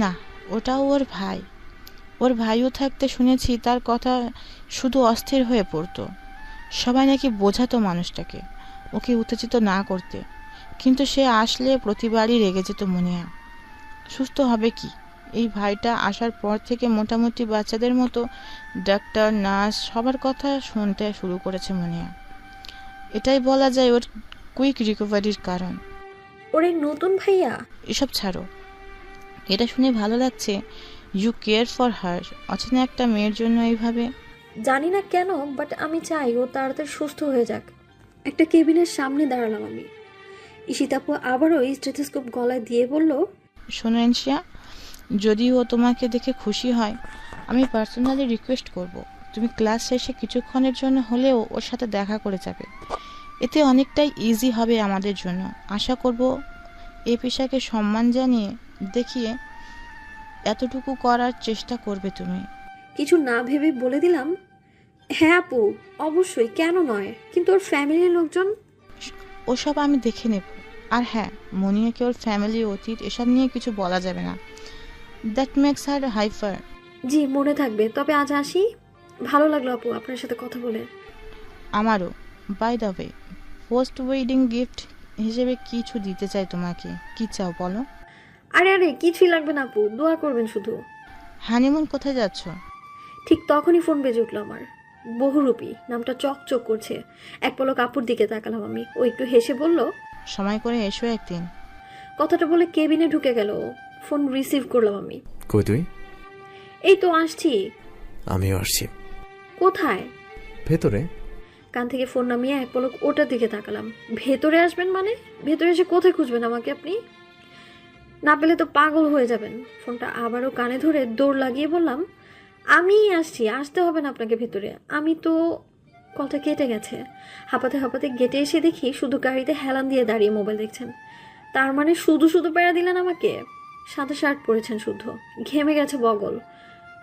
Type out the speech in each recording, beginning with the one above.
না, ওটাও ওর ভাই। ওর ভাইও থাকতে শুনেছি তার কথা শুধু অস্থির হয়ে পড়তো। সবাই নাকি বোঝাতো মানুষটাকে ওকে উত্তেজিত না করতে, কিন্তু সে আসলে প্রতিবারই রেগে যেত মুনিয়া। সুস্থ হবে কি? এই ভাইটা আসার পর থেকে মোটামুটি বাচ্চাদের মতো ডাক্তার, নার্স সবার কথা শুনতে শুরু করেছে মুনিয়া। এটাই বলা যায় ওর কুইক রিকভারির কারণ। ওরে নতুন ভাইয়া? এসব ছাড়ো, এটা শুনে ভালো লাগছে ইউ কেয়ার ফর হার। অচেনা একটা মেয়ের জন্য এইভাবে। জানি না কেন, বাট আমি চাই ও তাড়াতাড়ি সুস্থ হয়ে যাক। একটা কেবিনের সামনে দাঁড়ালাম আমি। ঈশিতাপু আবারও স্টেথোস্কোপ গলায় দিয়ে বলল, শোনো এনশিয়া, যদি ও তোমাকে দেখে খুশি হয়, আমি পার্সোনালি রিকোয়েস্ট করব তুমি ক্লাস শেষে কিছুক্ষণের জন্য হলেও ওর সাথে দেখা করে যাবে। এতে অনেকটাই ইজি হবে আমাদের জন্য। আশা করব এই পেশাকে সম্মান জানিয়ে দেখিয়ে এতটুকু করার চেষ্টা করবে তুমি। কিছু না ভেবে বলে দিলাম, হ্যাঁ আপু, অবশ্যই, কেন নয়, কিন্তু ওর ফ্যামিলির লোকজন। ওসব আমি দেখে নেব। আর হ্যাঁ, মনিয়াকে ওর ফ্যামিলি, অতীত এসব নিয়ে কিছু বলা যাবে না। দ্যাট মেক্স হার হাইফার। জি, মনে থাকবে। তবে আজ আসি। ভালো লাগলো আপু আপনার সাথে কথা বলে। আমারও। By the way, post wedding gift হিসেবে কিছু দিতে চাই তোমাকে। কি চাও বলো? আরে আরে, কিছুই লাগবে না আপু, দোয়া করবেন শুধু। হানিমুন কোথায় যাচ্ছ? ঠিক তখনই ফোন বেজে উঠলো আমার। বহুরূপী নামটা চকচক করছে। এক পলক আপুর দিকে তাকালাম আমি। ও একটু হেসে বলল, সময় করে এসো একদিন। কথাটা বলে কেবিনে ঢুকে গেল ও। ফোন রিসিভ করলাম আমি। কই তুই? এই তো আসছি। আমিও আসছি। কোথায়? ভেতরে। কান থেকে ফোন নামিয়ে এক পলক ওটার দিকে তাকালাম। ভেতরে আসবেন মানে? ভেতরে এসে কোথায় খুঁজবেন আমাকে আপনি? না পেলে তো পাগল হয়ে যাবেন। ফোনটা আবারও কানে ধরে দৌড় লাগিয়ে বললাম, আমিই আসছি, আসতে হবে না আপনাকে ভেতরে। আমি তো। কলটা কেটে গেছে। হাঁপাতে হাঁপাতে গেটে এসে দেখি শুধু গাড়িতে হেলান দিয়ে দাঁড়িয়ে মোবাইল দেখছেন। তার মানে শুধু শুধু প্যারা দিলেন আমাকে? সাদা শার্ট পরেছেন শুদ্ধ, ঘেমে গেছে বগল,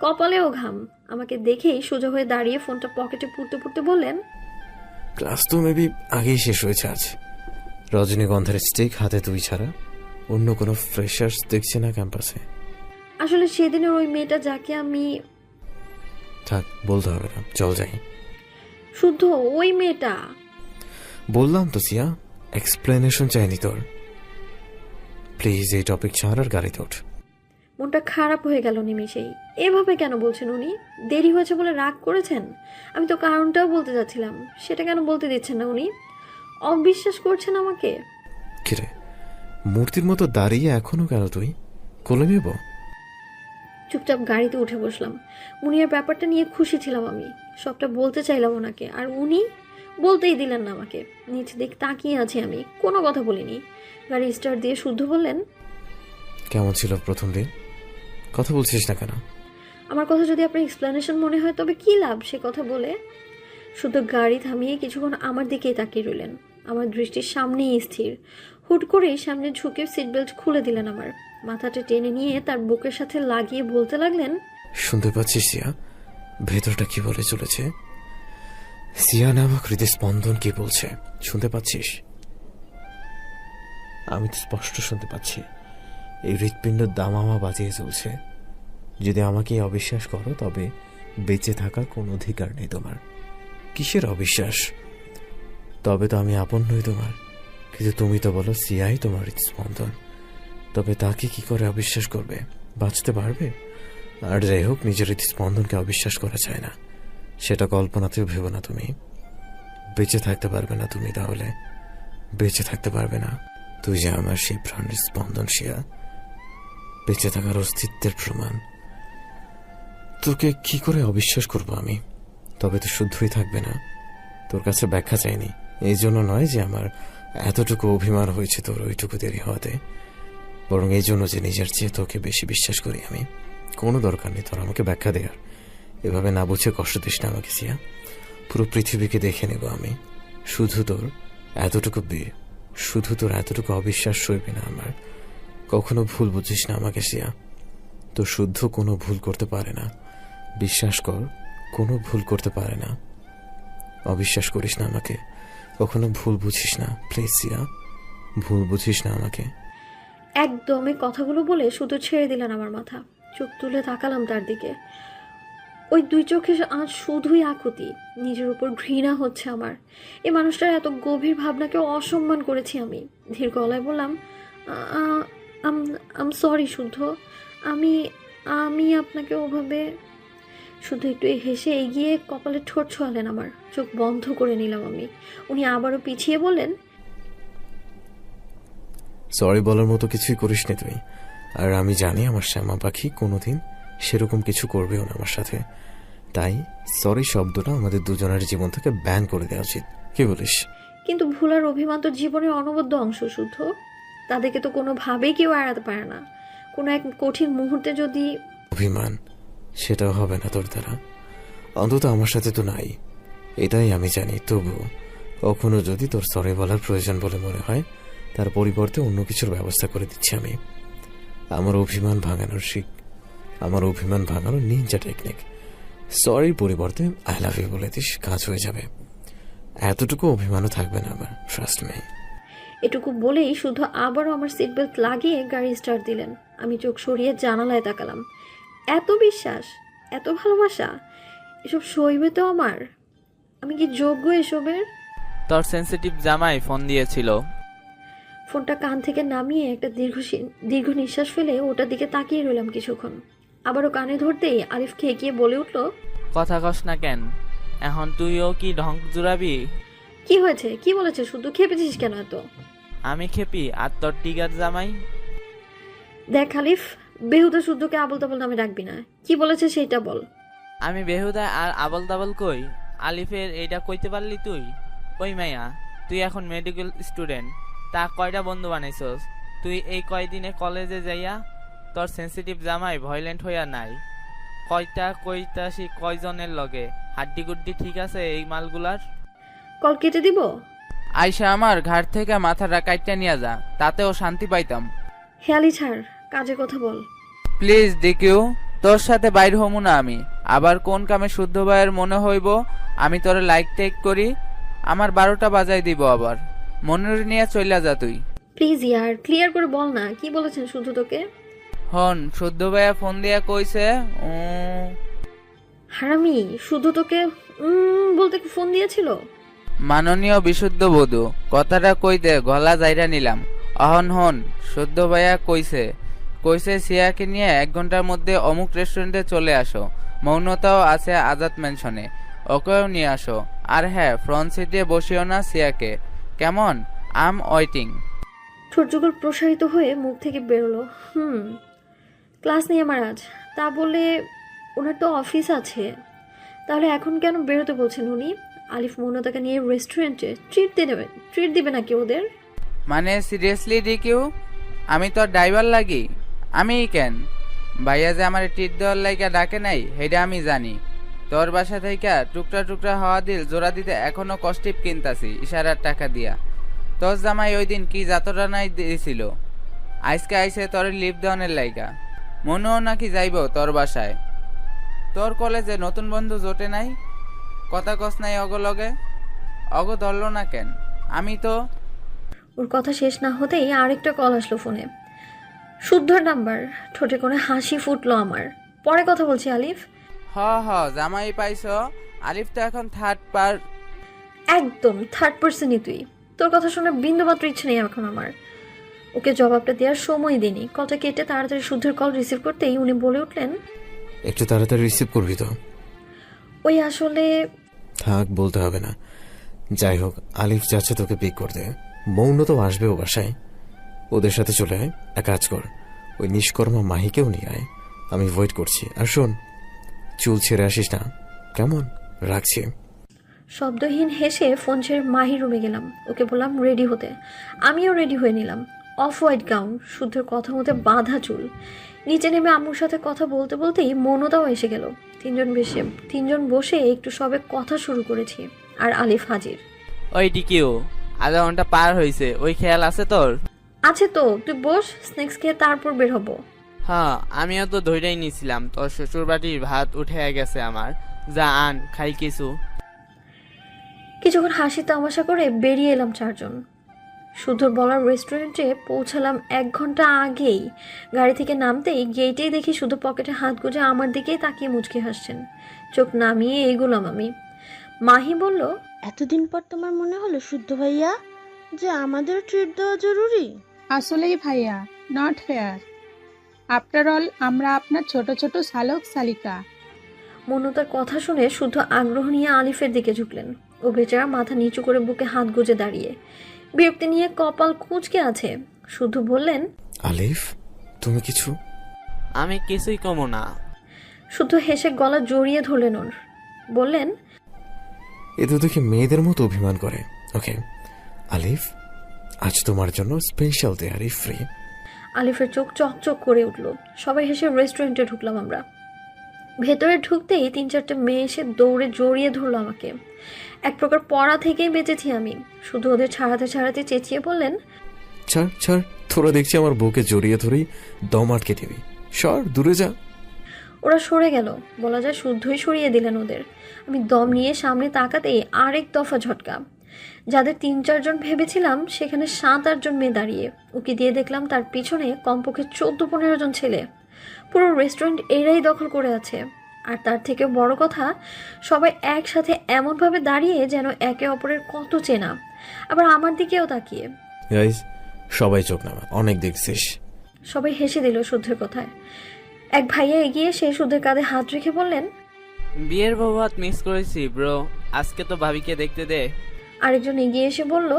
কপালেও ঘাম। আমাকে দেখেই সোজা হয়ে দাঁড়িয়ে ফোনটা পকেটে পুরতে পুরতে বললেন, ক্লাস তো মেবি আগেই শেষ হয়েছে আজ। রজনীগন্ধার স্টিক হাতে তুই ছাড়া অন্য কোনো ফ্রেশার্স দেখছি না ক্যাম্পাসে। আসলে সেদিনের ওই মেয়েটা যাকে আমি। থাক, বলতে হবে না, চল যাই। শুদ্ধ ওই মেয়েটা? বললাম তো সিয়া, এক্সপ্লেনেশন চাইনি তোর। প্লিজ এই টপিক ছাড় আর গাড়িতে ওঠ। মনটা খারাপ হয়ে গেল নিমিষেই। এভাবে কেন বলছেন উনি? দেরি হয়েছে বলে রাগ করেছেন? আমি তো কারণটাও বলতে যাচ্ছিলাম, সেটা কেন বলতে দিচ্ছেন না উনি? অবিশ্বাস করছেন আমাকে? কিরে, মূর্তির মতো দাঁড়িয়ে এখনো কেন তুই? কোলে নেব? চুপচাপ গাড়িতে উঠে বসলাম। মুনিয়ার ব্যাপারটা নিয়ে খুশি ছিলাম আমি। সবটা বলতে চাইলাম ওনাকে, আর উনি বলতেই দিলেন না আমাকে। নিচ দিক তাকিয়ে আছি আমি, কোনো কথা বলিনি। গাড়ি স্টার্ট দিয়ে শুদ্ধ বললেন, কেমন ছিল প্রথম দিন? কথা বলছিস না কেন? আমার কথা যদি আপনার এক্সপ্লেনেশন মনে হয় তবে কি লাভ সে কথা বলে? শুধু গাড়ি থামিয়ে কিছুক্ষণ আমার দিকেই তাকিয়ে রইলেন। আমার দৃষ্টির সামনেই স্থির। হুট করেই সামনে ঝুঁকে সিট বেল্ট খুলে দিলেন আমার। মাথাটা টেনে নিয়ে তার বুকের সাথে লাগিয়ে বলতে লাগলেন, শুনতে পাচ্ছিস সিয়া, ভেতরটা কি বলে চলেছে? সিয়া নামক হৃদস্পন্দন কি বলছে শুনতে পাচ্ছিস? আমি তো স্পষ্ট শুনতে পাচ্ছি। এই হৃৎপিণ্ড দামামা বাজিয়ে চলছে। যদি আমাকে অবিশ্বাস করো তবে বেঁচে থাকার কোনো অধিকার নেই তোমার। কিসের অবিশ্বাস? তবে তো আমি আপন নই তোমার। কিন্তু তুমি তো বলো সিয়াই তোমার হৃৎস্পন্দন। তবে তাকে কি করে অবিশ্বাস করবে? বাঁচতে পারবে? আর যাই হোক, নিজের হৃৎস্পন্দনকে অবিশ্বাস করা চায় না, সেটা কল্পনাতেও ভেবো না তুমি। বেঁচে থাকতে পারবে না তুমি, তাহলে বেঁচে থাকতে পারবে না। তুই যে আমার সেই প্রাণের স্পন্দন শিয়া, বেঁচে থাকার অস্তিত্বের প্রমাণ। তোকে কি করে অবিশ্বাস করব আমি? তবে তো শুদ্ধই থাকবে না। তোর কাছে ব্যাখ্যা চাইনি, এই জন্য নয় যে আমার এতটুকু অভিমান হয়েছে তোর ওইটুকু দেরি হওয়াতে, বরং এই জন্য যে নিজের চেয়ে তোকে বেশি বিশ্বাস করি আমি। কোনো দরকার নেই তোর আমাকে ব্যাখ্যা দেওয়ার। এভাবে না বুঝে কষ্ট দিস না আমাকে সিয়া। পুরো পৃথিবীকে দেখে নেব আমি। শুধু তোর এতটুকু শুধু তোর এতটুকু অবিশ্বাস সইবে না আমার। কখনো ভুল বুঝিস না আমাকে সিয়া। তো শুদ্ধ কোনো ভুল করতে পারে না, বিশ্বাস কর, কোনো ভুল করতে পারে না। অবিশ্বাস করিস না আমাকে, কখনো ভুল বুঝিস না প্লিজ সিয়া, ভুল বুঝিস না আমাকে। একদমই কথাগুলো বলে শুধু ছেড়ে দিলেন আমার মাথা। চোখ তুলে তাকালাম তার দিকে। ওই দুই চোখে আজ শুধুই আকুতি। নিজের উপর ঘৃণা হচ্ছে আমার। এই মানুষটার এত গভীর ভাবনাকে অসম্মান করেছি আমি। ধীর গলায় বললাম, আম সরি শুদ্ধ। আমি আমি আপনাকে ওভাবে। শুধু একটু হেসে এগিয়ে কপালে ঠোঁট ছোঁয়ালেন আমার। চোখ বন্ধ করে নিলাম আমি। উনি আবারও পিছিয়ে বললেন, সরি বলার মতো কিছুই করিস নি তুই। আর আমি জানি আমার শ্যামা পাখি কোনোদিন সেরকম কিছু করবেও না আমার সাথে। তাই সরি শব্দটা আমাদের দুজনের জীবন থেকে ব্যান করে দেওয়া উচিত। কি বলিস? কিন্তু ভুল আর অভিমান তো জীবনের অনবদ্য অংশ শুদ্ধ। তাদেরকে তো কোনোভাবেই কেউ এড়াতে পারে না। কোনো এক কঠিন মুহূর্তে যদি অভিমান সেটাও হবে না তোর দ্বারা, অন্তত আমার সাথে তো নাই, এটাই আমি জানি। তবুও কখনো যদি তোর সরি বলার প্রয়োজন বলে মনে হয়, তার পরিবর্তে অন্য কিছুর ব্যবস্থা করে দিচ্ছি আমি। আমার অভিমান ভাঙানোর নিনজা টেকনিক। সরির পরিবর্তে আই লাভ ইউ বলে দিস, কাজ হয়ে যাবে। এতটুকু অভিমানও থাকবে না আমার, ট্রাস্ট মি। এটুকু বলেই শুধু আবারও আমার সিট বেল্ট লাগিয়ে গাড়ি স্টার্ট দিলেন। আমি চোখ সরিয়ে জানালায় তাকালাম। এত বিশ্বাস, এত ভালোবাসা, এসব সইবে তো আমার? আমি কি যোগ্য এসবের? তোর সেন্সিটিভ জামাই ফোন দিয়েছিল। ফোনটা কান থেকে নামিয়ে একটা দীর্ঘ নিঃশ্বাস ফেলে ওটার দিকে তাকিয়ে রইলাম কিছুক্ষণ। আবারও কানে ধরতেই আলিফ খেকিয়ে বলে উঠল, কথা কস না কেন? এখন তুইও কি ঢং জুড়াবি? কি হয়েছে? কি বলেছে? শুধু খেপেছিস কেন এত? আমি খেপি আর তোর টিগার জামাই? দেখ আলিফ, বেহুদা শুদ্ধকে আবল তাবল নামে ডাকবি না। কি বলেছে সেটা বল। আমি বেহুদা আর আবল তাবল কই? আলিফের এইটা কইতে পারলি তুই? ওই মাইয়া, তুই এখন মেডিকেল স্টুডেন্ট, তা কয়টা বন্ধু বানাইছস তুই এই কয়দিনে কলেজে যাইয়া? তোর সেন্সিটিভ জামাই ভয়লেন্ট হইয়া নাই? কয়টা কইতাছি কয়জনের লগে? হাড্ডি গুড্ডি ঠিক আছে এই মালগুলার? কল কেটে দিব? আইসা আমার ঘাট থেকে মাথাটা কাইটটা নিয়ে যা, তাতেও শান্তি পাইতাম। হেয়ালি ছাড়, কাজে কথা বল। প্লিজ দিকিউ, তোর সাথে বাইর হমু না আমি। আবার কোন কামে শুদ্ধ ভাইয়ের মনে হইব আমি তোরে লাইক টেক করি, আমার 12টা বাজাই দিব আবার। মনের নিয়ে চইলা যা তুই। প্লিজ ইয়ার, ক্লিয়ার করে বল না, কি বলেছেন শুদ্ধ তোকে? হন, শুদ্ধ ভাইয়া ফোন দিয়া কইছে হারামি, শুদ্ধ তোকে বলতে ফোন দিয়েছিল? মাননীয় বিশুদ্ধ বধূ, কথাটা কইতে গলা যাইরা নিলাম। অহন হন, শুদ্ধ ভাইয়া কইছে সিয়াকে নিয়ে 1 ঘন্টার মধ্যে অমুক রেস্টুরেন্টে চলে আসো। মৌনতাও আছে আজাদ মেনশনে, ওকেও নিয়ে আসো। আর হ্যাঁ, ফ্রন্ট সিটে বসিও না সিয়াকে, কেমন? আম ওয়েটিং। ঠোঁটযুগল প্রসারিত হয়ে মুখ থেকে বেরোলো, ক্লাস নেই আমার আজ। তা বলে ওনার তো অফিস আছে। তাহলে এখন কেন বেরোতে বলছেন উনি? আলিফ মৌনতাকে নিয়ে রেস্টুরেন্টে ট্রিট দিবে নাকি ওদের? মানে সিরিয়াসলি ডিকিউ, আমি তোর ড্রাইভার লাগি? আমি কেন? ভাইয়া যে আমার ট্রিট দেওয়ার লাইকা ডাকে নাই, হেডা আমি জানি। তোর বাসা থেকে টুকরা টুকরা হওয়া দিল জোড়া দিতে এখনো কষ্টিপ কিনতাছি ইশারার টাকা দিয়া। তোর জামাই ওই দিন কি যাত্রা নাই দিয়েছিল, আজকে আইসে তোর লিভ দেওয়ানের লাইকা। মনেও নাকি যাইব তোর বাসায়। তোর কলেজে নতুন বন্ধু জোটে নাই, কথা কস নাই অগলগে? অগ ধরল না কেন? আমি তো। ওর কথা শেষ না হতেই আরেকটা কল আসলো ফোনে। শুদ্ধর নাম্বার। ঠোঁটে করে হাসি ফুটলো আমার। পরে কথা বলছি আলিফ। হ জামাই পাইছ? আলিফ তো এখন একদম থার্ড পার্সনই তুই। তোর কথা শুনে বিন্দুমাত্র ইচ্ছে নেই এখন আমার। ওকে জবাবটা দেওয়ার সময় দিনি। কলটা কেটে তাড়াতাড়ি শুদ্ধের কল রিসিভ করতেই উনি বলে উঠলেন, একটু তাড়াতাড়ি রিসিভ করবি তো? ওই আসলে। থাক, বলতে হবে না। যাই হোক, আলিফ যাচ্ছে তোকে পিক করতে। মৌন তো আসবে ও বাসায়, ওদের সাথে চলে আয়। এক কাজ কর, ওই নিষ্কর্মা মাহিকেও নিয়ে আয়, আমি ওয়েট করছি। আর শোন, চুল ছেড়ে আসিস না, কেমন? রাখছি। শব্দহীন হেসে ফোন ছেড়ে মাহি রুমে গেলাম। ওকে বললাম রেডি হতে। আমিও রেডি হয়ে নিলাম। অফ হোয়াইট গাউন, শুদ্ধের কথা মতে বাঁধা চুল। নিচে নেমে আম্মুর সাথে কথা বলতে বলতেই মৌনতাও এসে গেল। তিনজন বসে একটু সবে কথা শুরু করেছি আর আলিফ হাজির। ওই ডিকিউ, আধা ঘন্টা পার হয়েছে, ওই খেয়াল আছে তোর? আছে তো, তুই বস, স্ন্যাক্স খেয়ে তারপর বের হবো। হ্যাঁ, আমিও তো ধৈর্যই নিছিলাম। তোর শ্বশুর বাড়ির ভাত উঠে গেছে আমার, যা আন খাই কিছু। কিছুক্ষণ হাসি তামাশা করে বেরিয়ে এলাম চারজন। শুধু বলার রেস্টুরেন্টে পৌঁছালাম 1 ঘন্টা আগেই। গাড়ি থেকে নামতেই গেটেই দেখি শুধু পকেটে হাত গুজে আমার দিকেই তাকিয়ে মুচকি হাসছেন। চোখ নামিয়ে এগোলাম আমি। মাহি বলল, এতদিন পর তোমার মনে হলো শুদ্ধ ভাইয়া যে আমাদের ট্রিট দেওয়া জরুরি? আসলেই ভাইয়া, নট ফেয়ার। আফটার অল আমরা আপনার ছোট ছোট শালক শালিকা। মনতার কথা শুনে শুদ্ধ আগ্রহ নিয়ে আলিফের দিকে ঝুঁকলেন। ও বেচারা মাথা নিচু করে বুকে হাত গুজে দাঁড়িয়ে বিরক্তি নিয়ে কপাল কুঁচকে আছে। শুদ্ধ বললেন, আলিফ, তুমি কিছু? আমি কিছুই কমো না। শুদ্ধ হেসে গলা জড়িয়ে ধরলেন ওর। বললেন, এ তো দেখি মেয়েদের মতো অভিমান করে। ওকে আলিফ, আজ তোমার জন্য স্পেশাল তেয়ারি ফ্রি। আলিফের চোখ চকচক করে উঠল। সবাই হেসে রেস্টুরেন্টে ঢুকলাম আমরা। ভেতরে ঢুকতেই 3-4টে মেয়ে এসে দৌড়ে জড়িয়ে ধরলো আমাকে। এক প্রকার পড়া থেকেই বেঁচেছি আমি। শুধু ওদের ছাড়াতে ছাড়াতে চেঁচিয়ে বললেন, ছাড় ছাড়, তোরা দেখছি আমার বউকে জড়িয়ে ধরেই দম আটকে দিবি। সর, দূরে যা। ওরা সরে গেল। বলা যায় শুদ্ধই সরিয়ে দিলেন ওদের। আমি দম নিয়ে সামনে তাকাতেই আরেক দফা ঝটকা। যাদের 3-4 জন ভেবেছিলাম সেখানে 7-8 জন মেয়ে দাঁড়িয়ে। উকি দিয়ে দেখলাম তার পিছনে কমপক্ষে 14-15 জন ছেলে। পুরো রেস্টুরেন্ট এরাই দখল করে আছে। আর তার থেকে বড় কথা, সবাই একসাথে এমনভাবে দাঁড়িয়ে যেন একে অপরের কত চেনা, আবার আমার দিকেও তাকিয়ে। গাইস, সবাই চোখ নামা, অনেক দেখছিস। সবাই হেসে দিল শুদ্ধের কথায়। এক ভাইয়া এগিয়ে সে শুদ্ধের কাঁধে হাত রেখে বললেন, বিয়ের বউ ভাত মিস করেছি ব্রো, আজকে তো ভাবিকে দেখতে দে। আরেকজন এগিয়ে এসে বলল,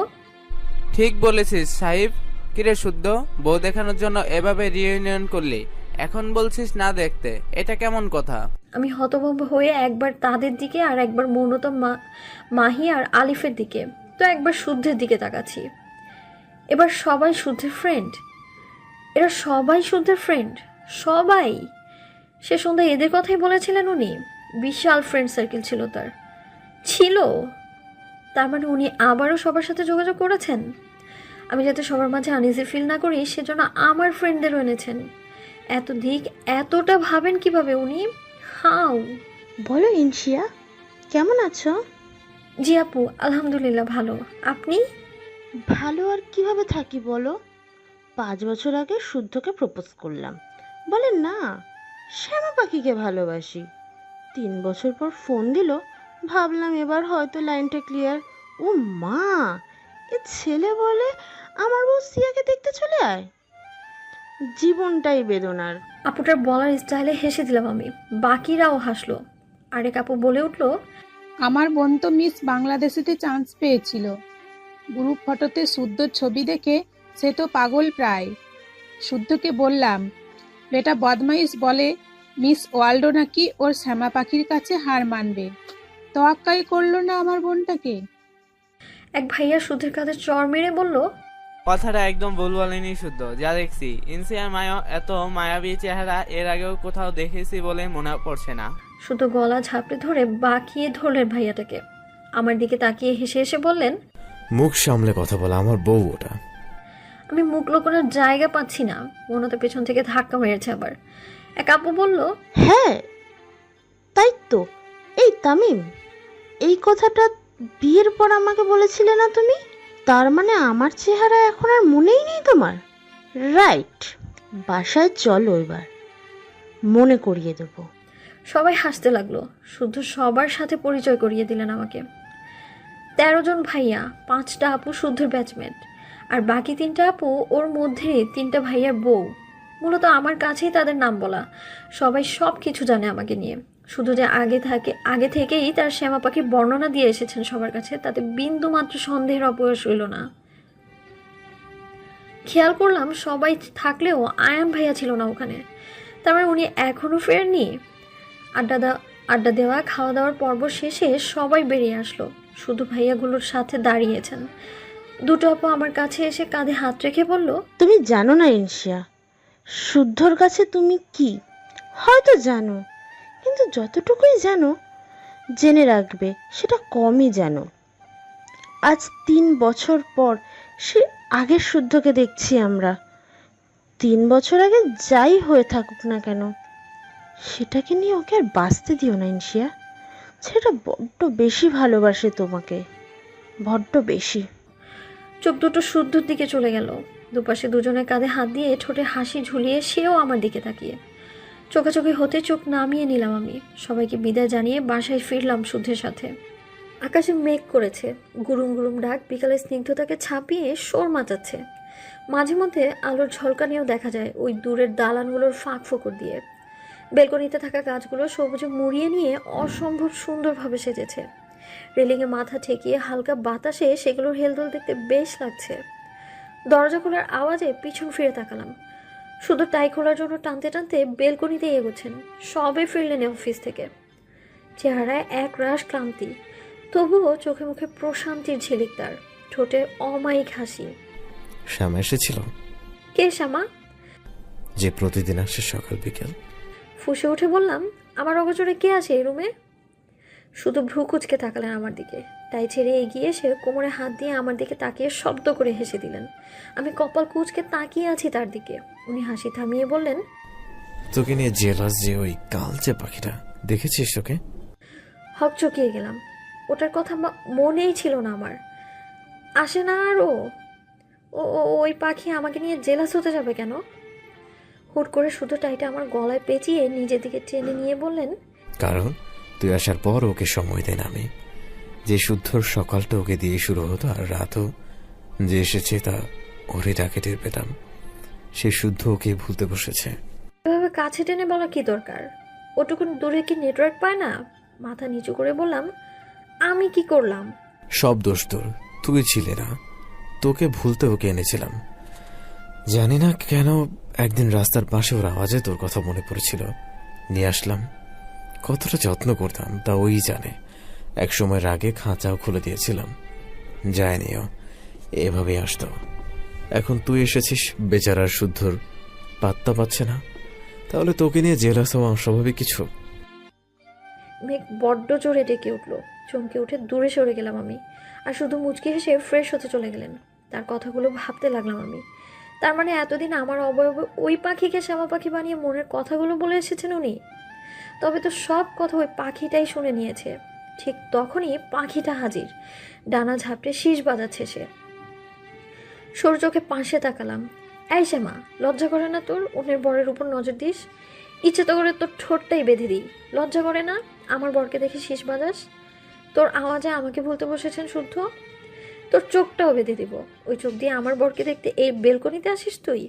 ঠিক বলেছিস সাহিব। কিরে শুদ্ধ, বউ দেখানোর জন্য এভাবে রিইউনিয়ন করলি, এখন বলছিস না দেখতে, এটা কেমন কথা? আমি হতভম্ব হয়ে একবার তাদের দিকে আর একবার মৌনতা মাহি আর আলিফের দিকে, তো একবার শুদ্ধের দিকে তাকাচ্ছি। এবার সবাই শুদ্ধের ফ্রেন্ড। এরা সবাই শুদ্ধের ফ্রেন্ড, সবাই। সে সন্ধ্যায় এদের কথাই বলেছিলেন উনি। বিশাল ফ্রেন্ড সার্কেল ছিল তার, ছিল। তার মানে উনি আবারও সবার সাথে যোগাযোগ করেছেন। আমি যাতে সবার মাঝে আনইজি ফিল না করি সেজন্য আমার ফ্রেন্ডদেরও এনেছেন। এত দিক এতটা ভাবেন কিভাবে উনি? হাউ? বলো ইনশিয়া, কেমন আছো? জি আপু, আলহামদুলিল্লাহ ভালো। আপনি? ভালো আর কিভাবে থাকি বলো? 5 বছর আগে শুদ্ধকে প্রপোজ করলাম, বলে না, শ্যামা পাখিকে ভালোবাসি। 3 বছর পর ফোন দিল, ভাবলাম এবার হয়তো লাইনটা ক্লিয়ার। ও মা, এ ছেলে বলে আমার বউ সিয়াকে দেখতে চলে আয়। জীবনটাই বেদনার। আপুটার বলার স্টাইলে হেসে দিলাম আমি। বাকিরাও হাসলো। আরেক আপু বলে উঠলো, আমার বোন তো মিস বাংলাদেশেতে চান্স পেয়েছিল। গ্রুপ ফটোতে শুদ্ধর ছবি দেখে সে তো পাগল প্রায়। শুদ্ধকে বললাম, বেটা বদমাইশ বলে মিস ওয়ার্ল্ডও নাকি ওর শ্যামা পাখির কাছে হার মানবে। তোয়াক্কাই করলো না আমার বোনটাকে। এক ভাইয়া শুদ্ধের কাঁধে চড় মেরে বলল, কথাটা একদম ভুল বলেনি শুদ্ধ, যা দেখছি ইনসিয়ার মায়া এত মায়াবী চেহারা এর আগেও কোথাও দেখেছি বলে মনে পড়ছে না। শুধু গলা ঝাপড়ে ধরে বাকিয়ে ধরলেন ভাইয়াটাকে। আমার দিকে তাকিয়ে হেসে হেসে বললেন, মুখ সামলে কথা বলা, আমার বউ ওটা। আমি মুখ লোকানোর জায়গা পাচ্ছি না। মনতা পেছন থেকে ধাক্কা মেরেছে আবার। এক আপু বলল, হ্যাঁ তাই তো। এই তামিম, এই কথাটা বিয়ের পর আমাকে বলেছিলে না তুমি? তার মানে আমার চেহারা এখন আর মনেই নেই তোমার? রাইট, বাসায় চলো, এবার মনে করিয়ে দেবো। সবাই হাসতে লাগলো। শুদ্ধ সবার সাথে পরিচয় করিয়ে দিলেন আমাকে। 13 জন ভাইয়া, 5টা আপু শুদ্ধর ব্যাচমেট, আর বাকি 3টা আপু ওর মধ্যে 3টা ভাইয়ার বউ। মূলত আমার কাছেই তাদের নাম বলা। সবাই সব কিছু জানে আমাকে নিয়ে। শুধু যে আগে থেকেই তার শ্যামা পাখির বর্ণনা দিয়ে এসেছেন সবার কাছে, তাতে বিন্দু মাত্র সন্দেহের অবকাশ রইল না। খেয়াল করলাম সবাই থাকলেও আয়ান ভাইয়া ছিল না ওখানে। তার মানে উনি এখনো ফেরেননি। আড্ডা দেওয়া খাওয়া দাওয়ার পর্ব শেষে সবাই বেরিয়ে আসলো। শুধু ভাইয়াগুলোর সাথে দাঁড়িয়েছেন। 2টো আপু আমার কাছে এসে কাঁধে হাত রেখে বলল, তুমি জানো না ইনশিয়া, শুদ্ধর কাছে তুমি কি? হয়তো জানো, কিন্তু যতটুকুই জানো জেনে রাখবে সেটা কমই জানো। আজ 3 বছর পর সে আগের শুদ্ধকে দেখছি আমরা। 3 বছর আগে যাই হয়ে থাকুক না কেন, সেটাকে নিয়ে ওকে আর বাঁচতে দিও না ইনশিয়া। সেটা বড্ড বেশি ভালোবাসে তোমাকে, বড্ড বেশি। চোখ দুটো শুদ্ধর দিকে চলে গেল। দুপাশে দুজনের কাঁধে হাত দিয়ে ঠোঁটে হাসি ঝুলিয়ে সেও আমার দিকে তাকিয়ে। চোখাচোখি হতে চোখ নামিয়ে নিলাম আমি। সবাইকে বিদায় জানিয়ে বাসায় ফিরলাম শুদ্ধের সাথে। আকাশে মেঘ করেছে, গুরুম গুরুম ডাক বিকালের স্নিগ্ধতাকে ছাপিয়ে শোর মাচাচ্ছে। মাঝে মধ্যে আলোর ঝলকানিও দেখা যায় ওই দূরের দালানগুলোর ফাঁক ফোকর দিয়ে। বেলকনিতে থাকা গাছগুলো সবুজে মুড়িয়ে নিয়ে অসম্ভব সুন্দরভাবে সেজেছে। রেলিংয়ে মাথা ঠেকিয়ে হালকা বাতাসে সেগুলোর হেলদোল দেখতে বেশ লাগছে। দরজা খোলার আওয়াজে পিছন ফিরে তাকালাম। শুধু টাই খোলার জন্য টানতে টানতে বেলকনিতে এগোচ্ছেন। সবে ফিরলেন অফিস থেকে। চেহারায় এক রাশ ক্লান্তি, তবুও চোখে মুখে প্রশান্তির ঝিলিক তার, ঠোঁটে অমায়িক হাসি। শ্যামা এসেছিল? কে শ্যামা? যে প্রতিদিন আসে সকাল বিকেল। ফুঁসে উঠে বললাম, আমার অগোচরে কে আছে এই রুমে? শুধু ভ্রু কুচকে তাকালেন আমার দিকে। তাই ছেড়ে এগিয়ে এসে কোমরে হাত দিয়ে আমার দিকে তাকিয়ে শব্দ করে হেসে দিলেন। আমি কপাল কুচকে তাকিয়ে আছি তার দিকে। উনি হাসি থামিয়ে বললেন, তোকে নিয়ে জেলাস যে ওই কালচে পাখিটা, দেখেছিস ওকে? হক চকিয়ে গেলাম। ওটার কথা মনেই ছিল না আমার। আসে না আর ও? ওই পাখি আমাকে নিয়ে জেলাস হতে যাবে কেন? হুট করে শুধু টাইটা আমার গলায় পেঁচিয়ে নিজের দিকে টেনে নিয়ে বললেন, কারণ তুই আসার পর ওকে সময় দেন আমি। যে শুদ্ধর সকালটা ওকে দিয়ে শুরু হতো, আর রাতও যে এসেছে তা ওরই ডাকে টের পেতাম। সে শুদ্ধ ওকে ভুলতে বসেছে। এভাবে কাছে টেনে বলা কি দরকার? ওটুকুন দূরে কি নেটওয়ার্ক পায় না? মাথা নিচু করে বললাম, আমি কি করলাম? সব দোষ তোর, তুই ছিলে না। তোকে ভুলতে ওকে এনেছিলাম। জানি না কেন একদিন রাস্তার পাশে ওর আওয়াজে তোর কথা মনে পড়েছিল, নিয়ে আসলাম। কতটা যত্ন করতাম তা ওই জানে। এক সময় রাগে খাঁচাও খুলে দিয়েছিলাম, যায়নিও, এভাবেই আসতো। এখন তুই এসেছিস, বেচারার শুদ্ধর পাত্তা পাচ্ছে না। তাহলে তোকে নিয়ে জেলাস হওয়া অস্বাভাবিক কিছু? মেঘ বড্ড জোরে ডেকে উঠলো। চমকে উঠে দূরে সরে গেলাম আমি। আর শুধু মুচকি হেসে ফ্রেশ হতে চলে গেলেন। তার কথাগুলো ভাবতে লাগলাম আমি। তার মানে এতদিন আমার অবয়বে ওই পাখিকে শ্যামা পাখি বানিয়ে মনের কথাগুলো বলে এসেছেন উনি। তবে তো সব কথা ওই পাখিটাই শুনে নিয়েছে। ঠিক তখনই পাখিটা হাজির, ডানা ঝাপটে শীষ বাজাচ্ছে সে। সরু চোখে পাশে তাকালাম। এই শ্যামা, লজ্জা করে না তোর অন্যের বরের উপর নজর দিস? ইচ্ছে তো করে তোর ঠোঁটটাই বেঁধে দিই। লজ্জা করে না আমার বরকে দেখে শীষ বাজাস? তোর আওয়াজে আমাকে ভুলতে বসেছেন শুদ্ধ। তোর চোখটাও বেঁধে দিব। ওই চোখ দিয়ে আমার বরকে দেখতে এই বেলকনিতে আসিস তুই?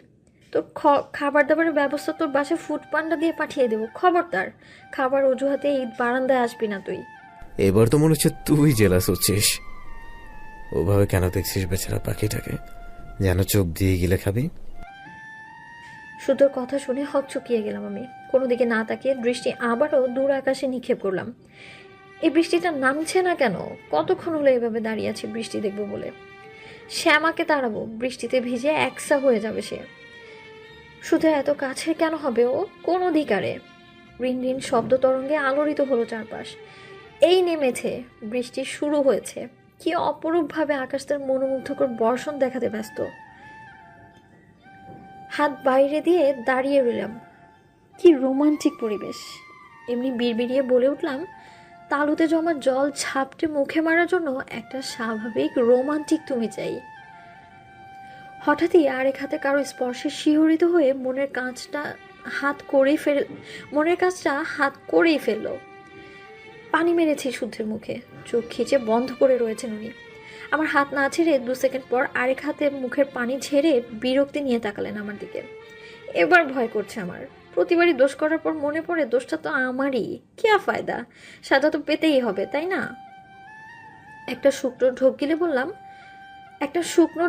তোর খাবার দাবারের ব্যবস্থা তোর বাসায় ফুড পান্ডা দিয়ে পাঠিয়ে দেবো। খবরদার খাবার অজুহাতে এই বারান্দায় আসবি না তুই। এবার তো মনে হচ্ছে তুই জেলাস হচ্ছিস। ওভাবে কেন দেখছিস বেচারা পাখিটাকে? যেন চোখ দিয়ে গিলে খাবি। শুদ্ধর কথা শুনে হকচকিয়ে গেলাম আমি। কোনো দিকে না তাকিয়ে দৃষ্টি আবারও দূর আকাশে নিক্ষেপ করলাম। এই বৃষ্টিটা নামছে না কেন? কতক্ষণ হলো এভাবে দাঁড়িয়ে আছি বৃষ্টি দেখবো বলে। শ্যামাকে তাড়াবো, বৃষ্টিতে ভিজে একসা হয়ে যাবে সে। শুধু এত কাছে কেন হবে ও? কোন অধিকারে? রিন রিন শব্দ তরঙ্গে আলোড়িত হলো চারপাশ। এই নেমেছে, বৃষ্টি শুরু হয়েছে। কি অপরূপভাবে আকাশ তার মনোমুগ্ধকর বর্ষণ দেখাতে ব্যস্ত। হাত বাইরে দিয়ে দাঁড়িয়ে রইলাম। কি রোমান্টিক পরিবেশ। এমনি বিড়বিড়িয়ে বলে উঠলাম, তালুতে জমা জল ঝাপটে মুখে মারার জন্য একটা স্বাভাবিক রোমান্টিক তুমি চাই। হঠাৎই আরেক হাতে কারো স্পর্শে শিহরিত হয়ে মনের কাজটা হাত করেই ফেললো। পানি মেরেছি শুদ্ধের মুখে। চোখ খিচে বন্ধ করে রয়েছেন উনি। আমার হাত না ছেড়ে 2 সেকেন্ড পর আরেক হাতে মুখের পানি ঝেড়ে বিরক্তি নিয়ে তাকালেন আমার দিকে। এবার ভয় করছে আমার। প্রতিবারই দোষ করার পর মনে পড়ে দোষটা তো আমারই। কি ফায়দা, সাজা তো পেতেই হবে, তাই না? একটা শুকনো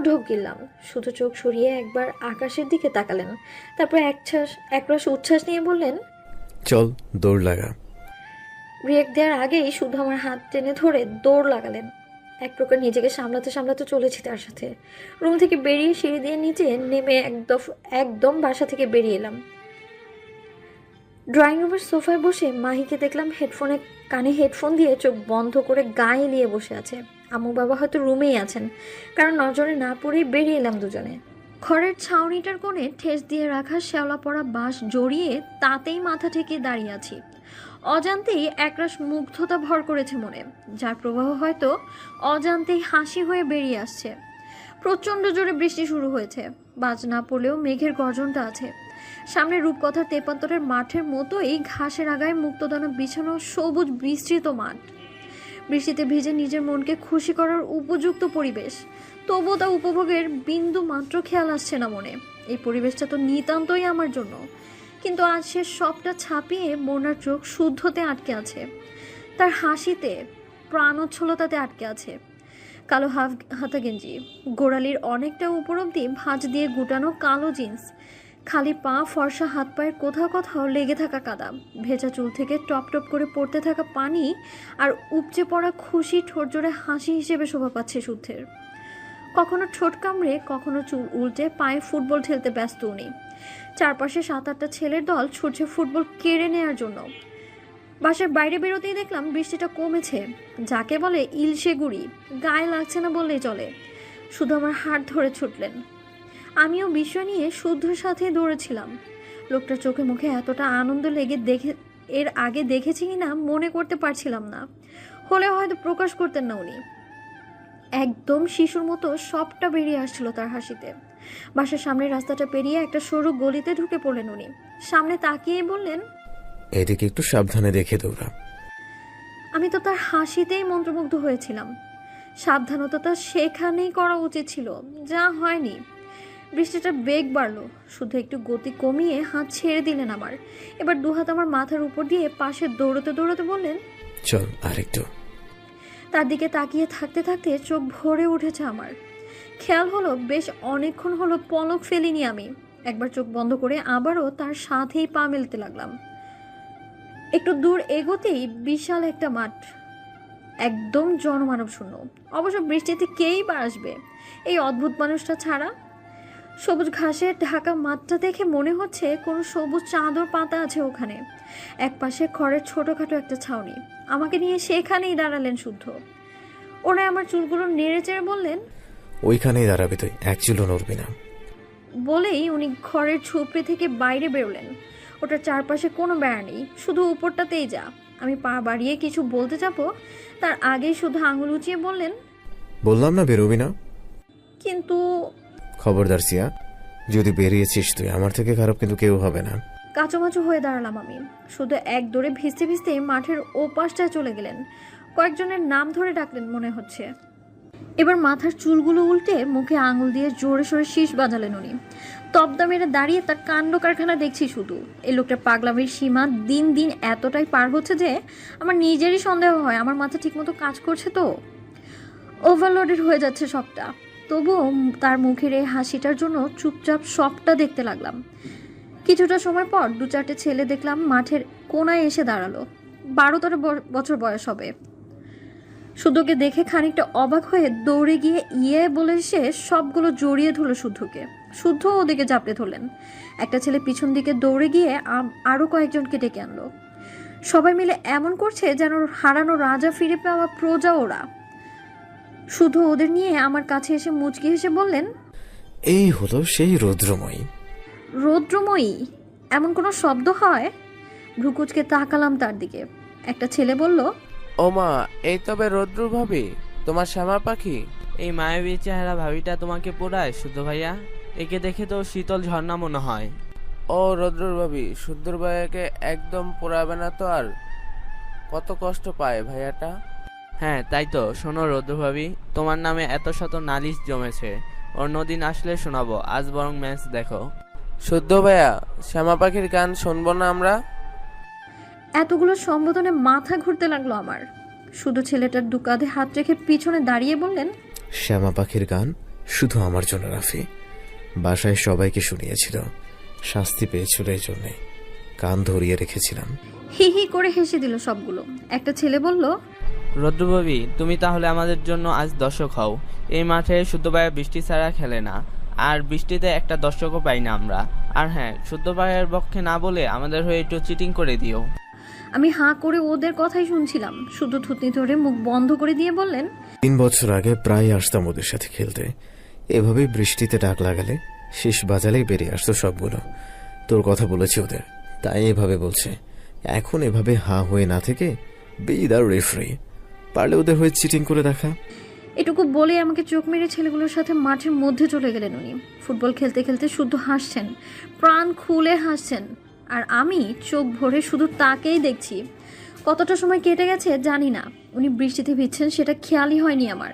ঢোক গিললাম। শুধু চোখ সরিয়ে একবার আকাশের দিকে তাকালেন। তারপর একরাশ উচ্ছ্বাস নিয়ে বললেন, চল দৌড় লাগা। ব্রেক দেওয়ার আগেই শুধু আমার হাত টেনে ধরে দৌড় লাগালেন। এক প্রকার নিজেকে সামলাতে সামলাতে চলেছি তার সাথে। রুম থেকে বেরিয়ে সিঁড়ি দিয়ে নিচে নেমে একদম বাসা থেকে বেরিয়ে এলাম। ড্রয়িং রুমের সোফায় বসে মাহিকে দেখলাম কানে হেডফোন দিয়ে চোখ বন্ধ করে গায়ে নিয়ে বসে আছে। আম্মু বাবা হয়তো রুমেই আছেন, কারণ নজরে না পড়েই বেরিয়ে এলাম দুজনে। ঘরের ছাউনিটার কোণে ঠেস দিয়ে রাখা শ্যাওলা পড়া বাঁশ জড়িয়ে তাতেই মাথা ঠেকিয়ে দাঁড়িয়ে আছি। অজান্তেই একরাশ মুগ্ধতা ভর করেছে মনে, যার প্রবাহ হয়তো অজান্তেই হাসি হয়ে বেরিয়ে আসছে। প্রচণ্ড জোরে বৃষ্টি শুরু হয়েছে। বাজ না পড়লেও মেঘের গর্জনটা আছে। সামনে রূপকথার তেপান্তরের মাঠের মতোই ঘাসের আগায় মুক্তদানা বিছানো সবুজ বিস্তৃত মাঠ। বৃষ্টিতে ভিজে নিজের মনকে খুশি করার উপযুক্ত পরিবেশ, তবুও তা উপভোগের বিন্দু মাত্র খেয়াল আসছে না মনে। এই পরিবেশটা তো নিতান্তই আমার জন্য, কিন্তু আজ সে সবটা ছাপিয়ে মোনার চোখ শুদ্ধতে আটকে আছে, তার হাসিতে, প্রাণোচ্ছলতাতে আটকে আছে। কালো হাফ হাতা গেঞ্জি, গোড়ালির অনেকটা উপর অব্দি ভাঁজ দিয়ে গুটানো কালো জিন্স, খালি পা, ফর্সা হাত পায়ের কোথাও কোথাও লেগে থাকা কাদা, ভেজা চুল থেকে টপ টপ করে পড়তে থাকা পানি, আর উপচে পড়া খুশি ঠোঁট জোড়ে হাসি হিসেবে শোভা পাচ্ছে শুদ্ধের। কখনো ঠোঁট কামড়ে, কখনো চুল উল্টে পায়ে ফুটবল খেলতে ব্যস্ত উনি। চারপাশে 7-8টা ছেলের দল ছুটছে ফুটবল কেড়ে নেওয়ার জন্য। বাসার বাইরে বেরোতেই দেখলাম বৃষ্টিটা কমেছে, যাকে বলে ইলশে গুড়ি, গায়ে লাগছে না বললেই চলে। শুধু আমার হাত ধরে ছুটলেন। আমিও বিষয় নিয়ে শুদ্ধর সাথে দৌড়েছিলাম। লোকটার চোখে মুখে এতটা আনন্দ লেগে এর আগে দেখেছি কিনা মনে করতে পারছিলাম না, হলেও হয়তো প্রকাশ করতেন না উনি। একদম শিশুর মতো সবটা বেরিয়ে আসছিল তার হাসিতে। বাসার সামনের রাস্তাটা পেরিয়ে একটা সরু গলিতে ঢুকে পড়লেন উনি। সামনে তাকিয়ে বললেন, এদিকে একটু সাবধানে দেখে দৌড়া। আমি তো তার হাসিতেই মন্ত্রমুগ্ধ হয়েছিলাম। সাবধানতা সেখানেই করা উচিত ছিল, যা হয়নি। বৃষ্টিটা বেগ বাড়লো, শুধু একটু গতি কমিয়ে হাত ছেড়ে দিলেন আমার। এবার দুহাত আমার মাথার উপর দিয়ে পাশে দৌড়তে দৌড়তে বললেন, চল আরেকটু। তার দিকে তাকিয়ে থাকতে থাকতে চোখ ভরে উঠেছে আমার। খেয়াল হলো বেশ অনেকক্ষণ হলো পলক ফেলিনি আমি। একবার চোখ বন্ধ করে আবারও তার সাথেই পা মেলতে লাগলাম। একটু দূর এগোতেই বিশাল একটা মাঠ, একদম জনমানব শূন্য। অবশ্য বৃষ্টিতে কেই বা আসবে এই অদ্ভুত মানুষটা ছাড়া। সবুজ ঘাসের ঢাকা মাঠটা দেখে মনে হচ্ছে কোনো সবুজ চাদর পাতা আছে ওখানে। একপাশে খড়ের ছোটখাটো একটা ছাউনি। আমাকে নিয়ে সেখানেই দাঁড়ালেন শুদ্ধ। ওনায় আমার চুলগুলো নেড়ে চেড়ে বললেন, ওইখানেই দাঁড়াবি তুই, এক চুলও নড়বি না। বলেই উনি ঘরের ঝুপড়ি থেকে বাইরে বেরোলেন। ওটার চারপাশে কোনো বেড়া নেই, শুধু উপরটাতেই যা। আমি পা বাড়িয়ে কিছু বলতে যাব, তার আগেই শুধু আঙুল উঁচিয়ে বললেন, বললাম না বেরোবি না। কিন্তু খবরদার সিয়া, যদি বেরিয়েছিস তুই, আমার থেকে খারাপ কিন্তু কেউ হবে না। কাঁচুমাচু হয়ে দাঁড়ালাম আমি। শুধু এক দৌড়ে ভিজতে ভিজতে মাঠের ওপাশটায় চলে গেলেন। কয়েকজনের নাম ধরে ডাকলেন মনে হচ্ছে। এবার মাথার চুলগুলো উল্টে মুখে আঙুল দিয়ে জোরে সোরে শীষ বাজালেন উনি। তবদা মেরে দাঁড়িয়ে তার কাণ্ড কারখানা দেখছি শুধু। এই লোকটার পাগলামির সীমা দিন দিন এতটাই পার হচ্ছে যে আমার নিজেরই সন্দেহ হয় আমার মাথা ঠিকমতো কাজ করছে তো। ওভারলোডেড হয়ে যাচ্ছে সবটা। তবুও তার মুখের এই হাসিটার জন্য চুপচাপ সবটা দেখতে লাগলাম। কিছুটা সময় পর 2-4টে ছেলে দেখলাম মাঠের কোনায় এসে দাঁড়ালো। 12-13 বছর বয়স হবে। শুদ্ধকে দেখে খানিকটা অবাক হয়ে দৌড়ে গিয়ে ইয়ে বলে সে সবগুলো জড়িয়ে ধরল শুদ্ধকে। শুদ্ধ ওদিকে জাপড়ে ধরলেন। একটা ছেলে পিছন দিকে দৌড়ে গিয়ে আরো কয়েকজনকে ডেকে আনলো। সবাই মিলে এমন করছে যেন হারানো রাজা ফিরে পাওয়া প্রজা ওরা। শুধু ওদের নিয়ে আমার কাছে এসে মুচকি হেসে বললেন, এই হলো সেই রৌদ্রময়ী। রৌদ্রময়ী? এমন কোনো শব্দ হয়? ভ্রুকুচকে তাকালাম তার দিকে। একটা ছেলে বলল, ও মা, এই তবে রৌদ্র ভাবি, তোমার শ্যামা পাখি। এই মায়াবী চেহারা ভাবিটা তোমাকে পোড়ায় শুদ্ধ ভাইয়া? একে দেখে তো শীতল ঝর্ণা মনে হয়। ও রৌদ্র ভাবি, শুদ্ধর ভাইয়াকে একদম পোড়াবে না তো? আর কত কষ্ট পায় ভাইয়াটা। হ্যাঁ তাই তো। শোনো রৌদ্র ভাবি, তোমার নামে এত শত নালিশ জমেছে, অন্যদিন আসলে শোনাবো, আজ বরং ম্যাচ দেখো। শুদ্ধ ভাইয়া, শ্যামা পাখির গান শুনবো না আমরা? এতগুলো সম্বোধনে মাথা ঘুরতে লাগলো আমার। শুধু ছেলেটার দু কাঁধে হাত রেখে পিছনে দাঁড়িয়ে বললেন, শ্যামা পাখির গান শুধু আমার জন্য রাফি, বাসায় সবাইকে শুনিয়েছিল, শাস্তি পেয়েছিল এই জন্যে কান ধরিয়ে রেখেছিলাম। হি হি করে হেসে দিল সবগুলো। একটা ছেলে বলল, রৌদ্রভাবি, তুমি তাহলে আমাদের জন্য আজ দর্শক হও। এই মাঠে শুদ্ধ ভাইয়া বৃষ্টি ছাড়া খেলে না, আর বৃষ্টিতে একটা দর্শকও পাই না আমরা। আর হ্যাঁ, শুদ্ধ ভাইয়ের পক্ষে না বলে আমাদের হয়ে একটু চিটিং করে দিও। আমি হাঁ করে ওদের কথাই শুনছিলাম। শুধু থুতনি ধরে মুখ বন্ধ করে দিয়ে বললেন, 3 বছর আগে প্রায় আসতাম ওদের সাথে খেলতে। এভাবেই বৃষ্টিতে ডাক লাগালে, শীষ বাজালেই বেরিয়ে আসতো সবগুলো। তোর কথা বলেছি ওদের, তাই এভাবে বলছে। এখন এভাবে হাঁ হয়ে না থেকে বি দ্য রেফারি, পারলে ওদের হয়ে চিটিং করে দেখা। এটুকু বলে আমাকে চোখ মেরে ছেলেগুলোর সাথে মাঠের মধ্যে চলে গেলেন উনি। ফুটবল খেলতে খেলতে শুদ্ধ হাসছেন, প্রাণ খুলে হাসছেন, আর আমি চোখ ভরে শুধু তাকেই দেখছি। কতটা সময় কেটে গেছে জানি না। উনি বৃষ্টিতে ভিজছেন সেটা খেয়ালই হয়নি আমার,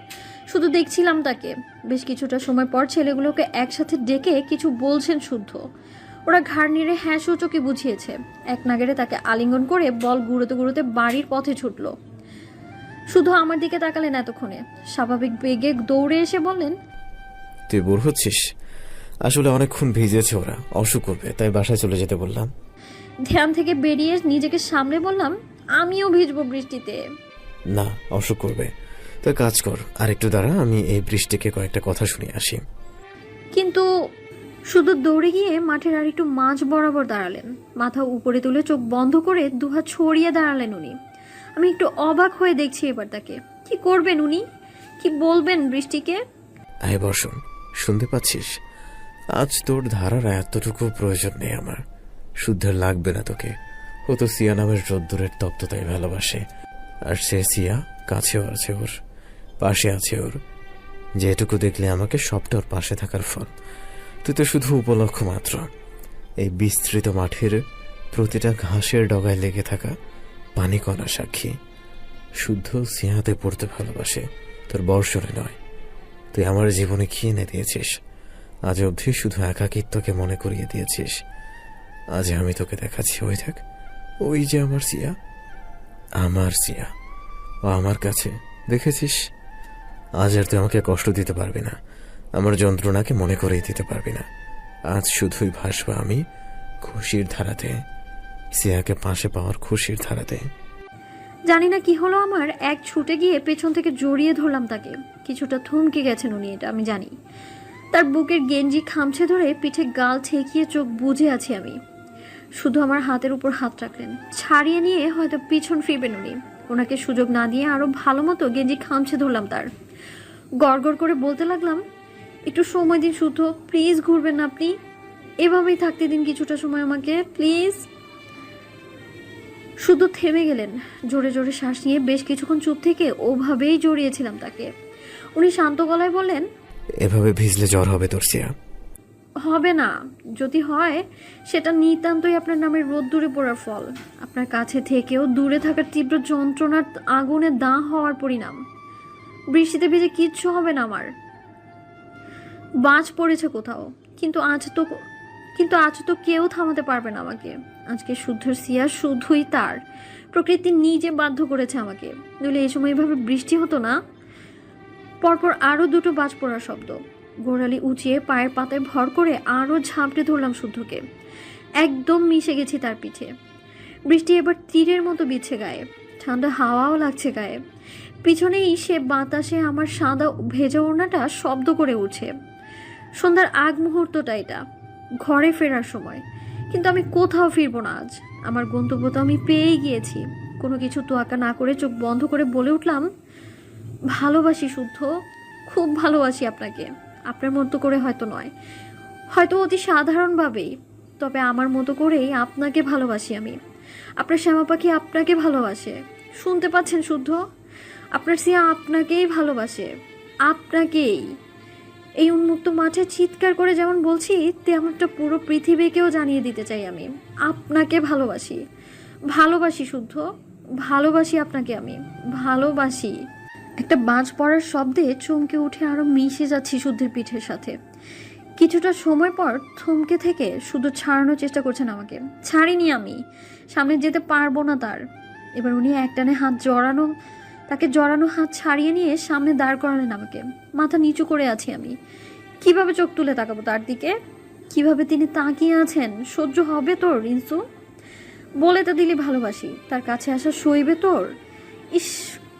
শুধু দেখছিলাম তাকে। বেশ কিছুটা সময় পর ছেলেগুলোকে একসাথে ডেকে কিছু বলছেন শুদ্ধ। ওরা ঘাড় নেড়ে হ্যাঁ সূচকে বুঝিয়েছে। এক নাগাড়ে তাকে আলিঙ্গন করে বল গুঁড়োতে গুঁড়োতে বাড়ির পথে ছুটল। শুধু আমার দিকে তাকালেন এতক্ষণে, স্বাভাবিক বেগে দৌড়ে এসে বললেন, তুই বোর হচ্ছিস? আসলে অনেকক্ষণ ভিজেছে, ওরা অসুখ করবে, তাই বাসায় চলে যেতে বললাম। ধ্যান থেকে বেরিয়ে নিজেকে সামলে বললাম, আমিও ভিজবো বৃষ্টিতে। না, অসুখ করবে। তুই কাজ কর, আর একটু দাঁড়া, আমি এই বৃষ্টিকে কয়েকটা কথা শুনিয়ে আসি। কিন্তু শুধু দৌড়ে গিয়ে মাঠের আর একটু মাঝ বরাবর দাঁড়ালেন। মাথা উপরে তুলে চোখ বন্ধ করে দুহাত ছড়িয়ে দাঁড়ালেন উনি। আমি একটু অবাক হয়ে দেখছি এবার তাকে। কি করবেন উনি? কি বলবেন বৃষ্টিকে? আয় বর্ষণ, শুনতে পাচ্ছিস? আজ তোর ধারার এতটুকু প্রয়োজন নেই আমার। শুদ্ধের লাগবে না তোকে। ও তো সিয়া নামের রোদ্দুরের তপ্ততাই ভালোবাসে, আর সে সিয়া কাছেও আছে, ওর পাশে আছে ওর। যেটুকু দেখলে আমাকে সবটা ওর পাশে থাকার ফল। তুই তো শুধু উপলক্ষ মাত্র। এই বিস্তৃত মাঠের প্রতিটা ঘাসের ডগায় লেগে থাকা পানি কণা সাক্ষী। শুদ্ধ সিয়াতে পড়তে ভালোবাসে, তোর বর্ষণে নয়। তুই আমার জীবনে কি এনে দিয়েছিস? আজ অবধি শুধু একাকিত্বকে মনে করিয়ে দিয়েছিস। আজ আমি তোকে দেখাচ্ছি, ওই দেখ, ওই যে আমার সিয়া, আমার সিয়া, ও আমার কাছে। দেখেছিস? আজ আর তুই আমাকে কষ্ট দিতে পারবি না, আমার যন্ত্রণাকে মনে করেই দিতে পারবি না। আজ শুধুই ভাসবো আমি খুশির ধারাতে, সিয়াকে পাশে পাওয়ার খুশির ধারাতে। জানি না কি হলো আমার, এক ছুটে গিয়ে পেছন থেকে জড়িয়ে ধরলাম তাকে। কিছুটা থমকে গেছেন উনি, এটা আমি জানি। তার বুকের গেঞ্জি খামছে ধরে পিঠে গাল ঠেকিয়ে চোখ বুজে আছি আমি। শুধু আমার হাতের উপর হাত রাখলেন। ছাড়িয়ে নিয়ে হয়তো পিছন ফিরবেন উনি। ওনাকে সুযোগ না দিয়ে আরো ভালো মতো গেঞ্জি খামছে ধরলাম তার। গড়গড় করে বলতে লাগলাম, একটু সময় দিন শুদ্ধ, প্লিজ ঘুরবেন না আপনি। এভাবেই থাকতে দিন কিছুটা সময় আমাকে, প্লিজ। শুধু থেমে গেলেন। জোরে জোরে শ্বাস নিয়ে বেশ কিছুক্ষণ চুপ থেকে ওভাবেই জড়িয়েছিলাম তাকে। উনি শান্ত গলায় বললেন, এভাবে ভিজলে জ্বর হবে তোর সিয়া। হবে না। যদি হয় সেটা নিতান্তই আপনার নামের রোদ্দুরে পড়ার ফল। আপনার কাছে থেকেও দূরে থাকার তীব্র যন্ত্রণার আগুনে দাঁ হওয়ার পরিণাম। বৃষ্টিতে ভিজে কিচ্ছু হবে না আমার। বাজ পড়েছে কোথাও, কিন্তু আজ তো কেউ থামাতে পারবে না আমাকে। আজকে শুদ্ধর সিয়া শুধুই তার। প্রকৃতি নিজে বাধ্য করেছে আমাকে, নইলে এই সময় এভাবে বৃষ্টি হতো না। পরপর আরো দুটো বাজ পড়ার শব্দ। গোড়ালি উঁচিয়ে পায়ের পাতায় ভর করে আরো ঝাঁপড়ে ধরলাম শুদ্ধকে। একদম মিশে গেছি তার পিঠে। বৃষ্টি এবার তীরের মতো বিচ্ছে গায়ে, ঠান্ডা হাওয়াও লাগছে গায়ে। পিছনেই সে বাতাসে আমার সাদা ভেজা ওড়নাটা শব্দ করে উঠছে। সন্ধ্যার আগ মুহূর্তটা এটা, ঘরে ফেরার সময়। কিন্তু আমি কোথাও ফিরবো না আজ। আমার গন্তব্য তো আমি পেয়েই গিয়েছি। কোনো কিছু তোয়াক্কা না করে চোখ বন্ধ করে বলে উঠলাম, ভালোবাসি শুদ্ধ, খুব ভালোবাসি আপনাকে। আপনার মতো করে হয়তো নয়, হয়তো অতি সাধারণভাবেই, তবে আমার মতো করেই আপনাকে ভালোবাসি আমি। আপনার শ্যামা পাখি আপনাকে ভালোবাসে। শুনতে পাচ্ছেন শুদ্ধ? আপনার সিয়া আপনাকেই ভালোবাসে, আপনাকেই। এই উন্মুক্ত মাঠে চিৎকার করে যেমন বলছি, তেমনটা পুরো পৃথিবীকেও জানিয়ে দিতে চাই আমি আপনাকে ভালোবাসি। ভালোবাসি শুদ্ধ, ভালোবাসি আপনাকে আমি, ভালোবাসি। একটা বাজ পড়ার শব্দে চমকে উঠে আরো মিশে যাচ্ছি শুদ্ধের পিঠের সাথে। কিছুটা সময় পর থমকে থেকে শুধু ছাড়ানোর চেষ্টা করছেন আমাকে। ছাড়িনি আমি, সামনে যেতে পারবো না তার। এবার উনি একটানে তাকে জড়ানো হাত ছাড়িয়ে নিয়ে সামনে দাঁড় করালেন আমাকে। মাথা নিচু করে আছি আমি। কিভাবে চোখ তুলে তাকাবো তার দিকে? কিভাবে তিনি তাকিয়ে আছেন? সহ্য হবে তোর ইনসু? বলে তো দিলি ভালোবাসি, তার কাছে আসা সইবে তোর? ইস,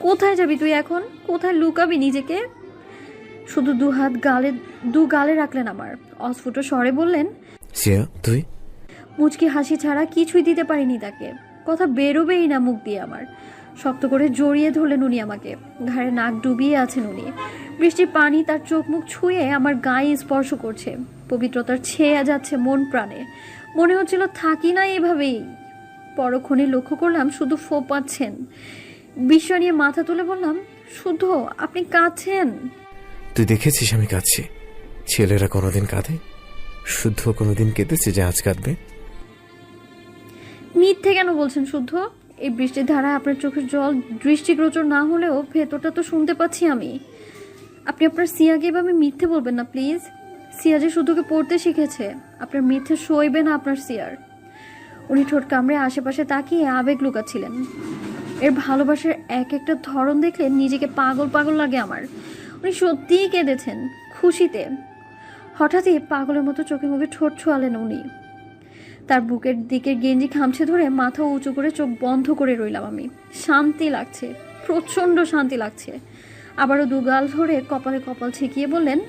কোথায় যাবি তুই এখন? কোথায় লুকাবি নিজেকে? শুধু দু গালে রাখলেন আমার। অস্ফুট স্বরে বললেন, সিয়া তুই। মুচকি হাসি ছাড়া কিছুই দিতে পারিনি তাকে। কথা বেরোবেই না মুখ দিয়ে আমার। শক্ত করে জড়িয়ে ধরলেন উনি আমাকে। ঘাড়ে নাক ডুবিয়ে আছেন উনি। বৃষ্টির পানি তার চোখ মুখ ছুঁয়ে আমার গায়ে স্পর্শ করছে। পবিত্রতার ছেয়ে যাচ্ছে মন প্রাণে। মনে হচ্ছিল থাকি না এভাবেই। পরক্ষণে লক্ষ্য করলাম শুধু ফোপাচ্ছেন। বিস্ময় নিয়ে মাথা তুলে বললাম, শুদ্ধ, আপনি কাঁদছেন? তুই দেখেছিস আমি কাঁদছি? ছেলেরা কোনোদিন কাঁদে? শুদ্ধ কোনোদিন কেঁদেছে যে আজ কাঁদবে? মিথ্যে কেন বলছেন শুদ্ধ? এই বৃষ্টির ধারায় আপনার চোখের জল দৃষ্টিগোচর না হলেও ভেতরটা তো শুনতে পাচ্ছি আমি। আপনি আপনার সিয়াকে এভাবে মিথ্যে বলবেন না প্লিজ। সিয়া যে শুদ্ধকে পড়তে শিখেছে, আপনার মিথ্যে সইবে না আপনার সিয়ার। উনি ঠোঁট কামড়ে আশেপাশে তাকিয়ে আবেগ লুকাচ্ছিলেন। এর ভালোবাসার এক একটা ধরন দেখলে নিজেকে পাগল পাগল লাগে আমার। উনি সত্যিই কেঁদেছেন খুশিতে। হঠাৎই পাগলের মতো চোখে মুখে ঠোঁট ছোঁয়ালেন উনি। তার বুকের দিকে গেঞ্জি খামছে ধরে মাথা উঁচু করে চোখ বন্ধ করে রইলাম আমি। শান্তি লাগছে, প্রচণ্ড শান্তি লাগছে। আবারও দুগাল ধরে কপালে কপাল ঠেকিয়ে বললেন,